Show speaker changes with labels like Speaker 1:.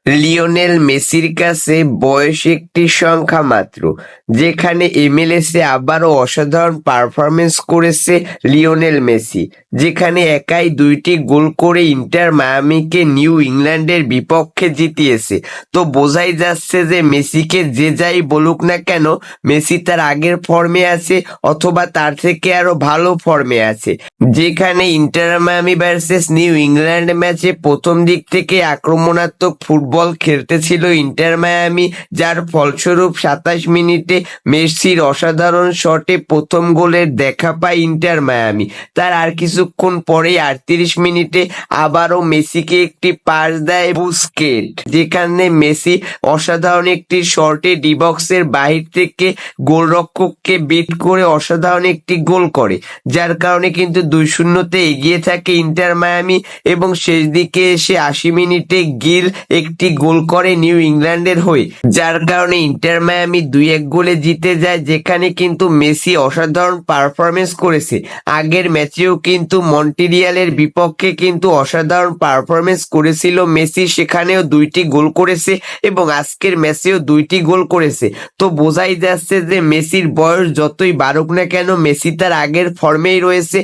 Speaker 1: Lionel মেসির কাছে বয়স একটি সংখ্যা মাত্র, যেখানে এমএলএসে আবারও অসাধারণ পারফরমেন্স করেছে লিওনেল মেসি, যেখানে একাই 2টি গোল করে ইন্টার মায়ামিকে নিউ ইংল্যান্ডের বিপক্ষে জিতিয়েছে। তো বোঝাই যাচ্ছে যে মেসিকে যে যাই বলুক না কেন, মেসি তার আগের ফর্মে আছে অথবা তার থেকে আরো ভালো ফর্মে আছে। যেখানে inter Miami versus new England ম্যাচে প্রথম দিক থেকে আক্রমণাত্মক ফুটবল খেলতেছিল ইন্টার মায়ামি, যার ফলস্বরূপ 27 মিনিটে মেসির অসাধারণ শটে প্রথম গোলের দেখা পায় ইন্টার মায়ামি। তার আর কিছুক্ষণ পরেই 38 মিনিটে আবারও মেসিকে একটি পাস দেয় বুস্কেট, যেখানে মেসি অসাধারণ একটি শটে ডি বক্সের বাহির থেকে গোলরক্ষককে বিট করে অসাধারণ একটি গোল করে, যার কারণে কিন্তু 2-0-তে এগিয়ে থাকে ইন্টার মায়ামি। এবং শেষ দিকে এসে 80 মিনিটে গিল একটি গোল করে নিউ ইংল্যান্ডের হয়ে, যার কারণে ইন্টার মায়ামি 2-1 গোলে জিতে যায়। যেখানে কিন্তু মেসি অসাধারণ পারফরমেন্স করেছে। আগের ম্যাচেও কিন্তু মন্টিরিয়ালের বিপক্ষে কিন্তু অসাধারণ পারফরমেন্স করেছিল মেসি, সেখানেও 2টি গোল করেছে এবং আজকের ম্যাচেও 2টি গোল করেছে। তো বোঝাই যাচ্ছে যে মেসির বয়স যতই বাড়ুক না কেন, মেসি তার আগের ফর্মেই রয়েছে।